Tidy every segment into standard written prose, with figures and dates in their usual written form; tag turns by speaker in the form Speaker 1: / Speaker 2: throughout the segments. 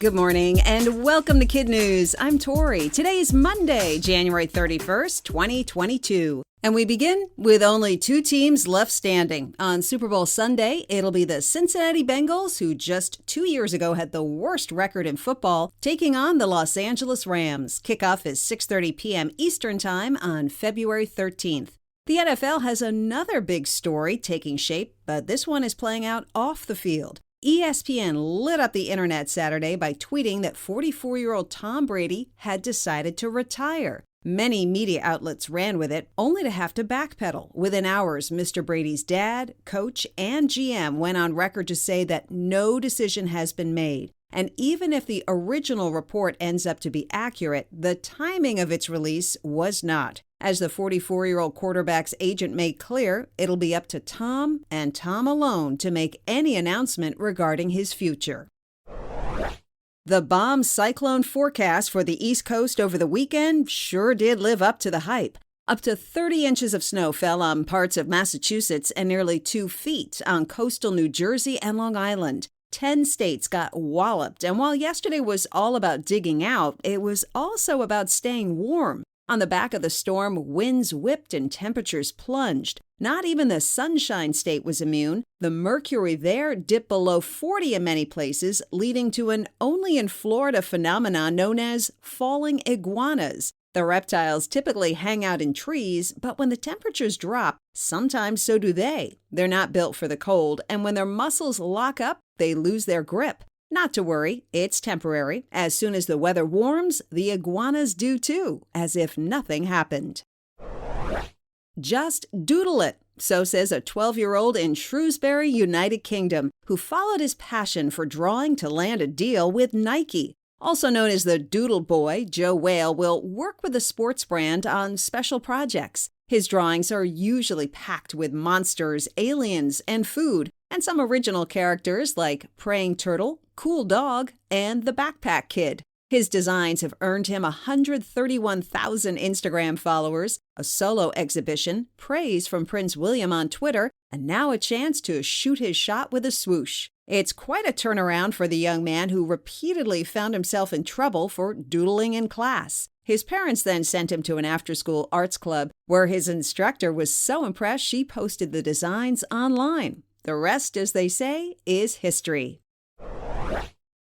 Speaker 1: Good morning and welcome to KidNuz. I'm Tori. Today's Monday, January 31st, 2022. And we begin with only two teams left standing. On Super Bowl Sunday, it'll be the Cincinnati Bengals, who just 2 years ago had the worst record in football, taking on the Los Angeles Rams. Kickoff is 6:30 p.m. Eastern Time on February 13th. The NFL has another big story taking shape, but this one is playing out off the field. ESPN lit up the internet Saturday by tweeting that 44-year-old Tom Brady had decided to retire. Many media outlets ran with it, only to have to backpedal. Within hours, Mr. Brady's dad, coach, and GM went on record to say that no decision has been made. And even if the original report ends up to be accurate, the timing of its release was not. As the 44-year-old quarterback's agent made clear, it'll be up to Tom and Tom alone to make any announcement regarding his future. The bomb cyclone forecast for the East Coast over the weekend sure did live up to the hype. Up to 30 inches of snow fell on parts of Massachusetts and nearly 2 feet on coastal New Jersey and Long Island. 10 states got walloped, and while yesterday was all about digging out, it was also about staying warm. On the back of the storm, winds whipped and temperatures plunged. Not even the Sunshine State was immune. The mercury there dipped below 40 in many places, leading to an only in Florida phenomenon known as falling iguanas. The reptiles typically hang out in trees, but when the temperatures drop, sometimes so do they. They're not built for the cold, and when their muscles lock up, they lose their grip. Not to worry, it's temporary. As soon as the weather warms, the iguanas do too, as if nothing happened. Just doodle it, so says a 12-year-old in Shrewsbury, United Kingdom, who followed his passion for drawing to land a deal with Nike. Also known as the Doodle Boy, Joe Whale will work with the sports brand on special projects. His drawings are usually packed with monsters, aliens, and food, and some original characters like Praying Turtle, Cool Dog, and the Backpack Kid. His designs have earned him 131,000 Instagram followers, a solo exhibition, praise from Prince William on Twitter, and now a chance to shoot his shot with a swoosh. It's quite a turnaround for the young man who repeatedly found himself in trouble for doodling in class. His parents then sent him to an after-school arts club where his instructor was so impressed she posted the designs online. The rest, as they say, is history.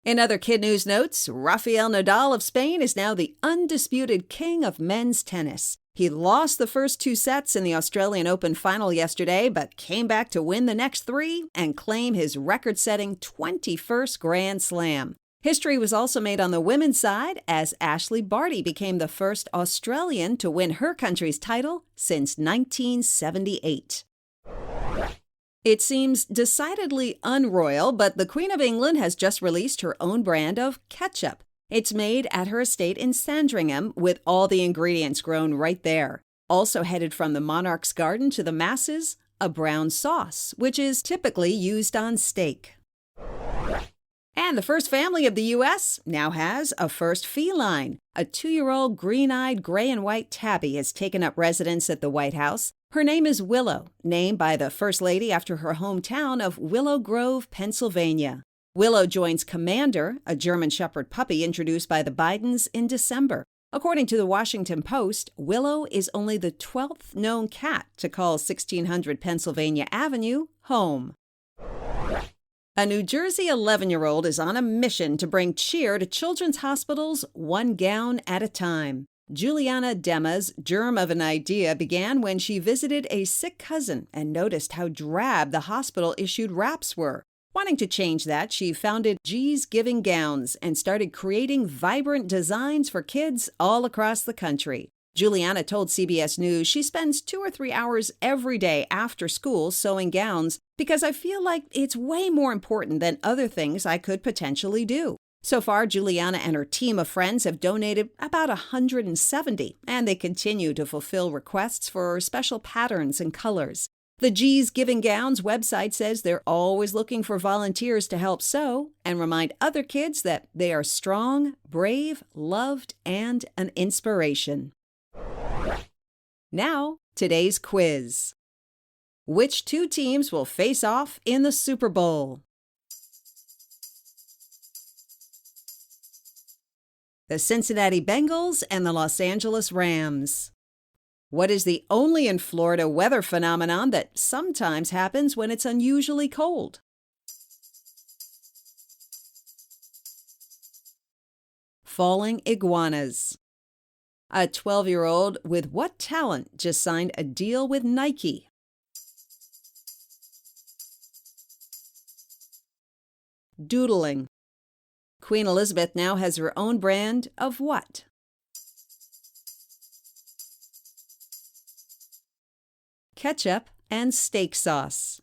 Speaker 1: In other KidNuz notes, Rafael Nadal of Spain is now the undisputed king of men's tennis. He lost the first 2 sets in the Australian Open final yesterday, but came back to win the next 3 and claim his record-setting 21st Grand Slam. History was also made on the women's side as Ashley Barty became the first Australian to win her country's title since 1978. It seems decidedly unroyal, but the Queen of England has just released her own brand of ketchup. It's made at her estate in Sandringham with all the ingredients grown right there. Also headed from the monarch's garden to the masses, a brown sauce, which is typically used on steak. And the first family of the U.S. now has a first feline. A 2-year-old green-eyed gray and white tabby has taken up residence at the White House. Her name is Willow, named by the First Lady after her hometown of Willow Grove, Pennsylvania. Willow joins Commander, a German Shepherd puppy introduced by the Bidens in December. According to the Washington Post, Willow is only the 12th known cat to call 1600 Pennsylvania Avenue home. A New Jersey 11-year-old is on a mission to bring cheer to children's hospitals one gown at a time. Juliana Dema's germ of an idea began when she visited a sick cousin and noticed how drab the hospital-issued wraps were. Wanting to change that, she founded G's Giving Gowns and started creating vibrant designs for kids all across the country. Juliana told CBS News she spends 2 or 3 hours every day after school sewing gowns because I feel like it's way more important than other things I could potentially do. So far, Juliana and her team of friends have donated about 170, and they continue to fulfill requests for special patterns and colors. The G's Giving Gowns website says they're always looking for volunteers to help sew and remind other kids that they are strong, brave, loved, and an inspiration. Now, today's quiz. Which 2 teams will face off in the Super Bowl? the Cincinnati Bengals and the Los Angeles Rams. What is the only in Florida weather phenomenon that sometimes happens when it's unusually cold? Falling iguanas. A 12-year-old with what talent just signed a deal with Nike? Doodling. Queen Elizabeth now has her own brand of what? Ketchup and steak sauce.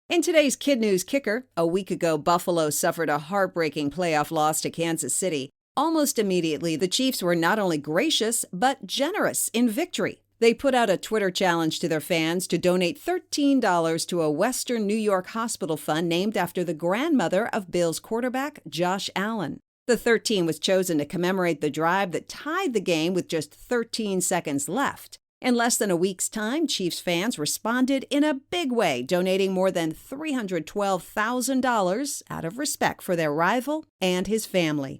Speaker 1: In today's KidNuz kicker, a week ago Buffalo suffered a heartbreaking playoff loss to Kansas City. Almost immediately, the Chiefs were not only gracious, but generous in victory. They put out a Twitter challenge to their fans to donate $13 to a Western New York hospital fund named after the grandmother of Bills quarterback Josh Allen. The 13 was chosen to commemorate the drive that tied the game with just 13 seconds left. In less than a week's time, Chiefs fans responded in a big way, donating more than $312,000 out of respect for their rival and his family.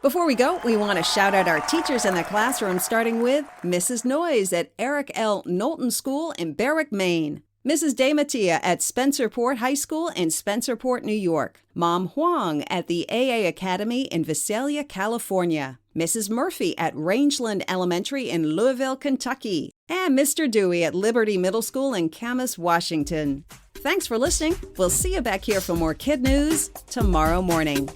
Speaker 1: Before we go, we want to shout out our teachers in the classroom, starting with Mrs. Noyes at Eric L. Knowlton School in Berwick, Maine. Mrs. DeMattia at Spencerport High School in Spencerport, New York. Mom Huang at the AA Academy in Visalia, California. Mrs. Murphy at Rangeland Elementary in Louisville, Kentucky. And Mr. Dewey at Liberty Middle School in Camas, Washington. Thanks for listening. We'll see you back here for more KidNuz tomorrow morning.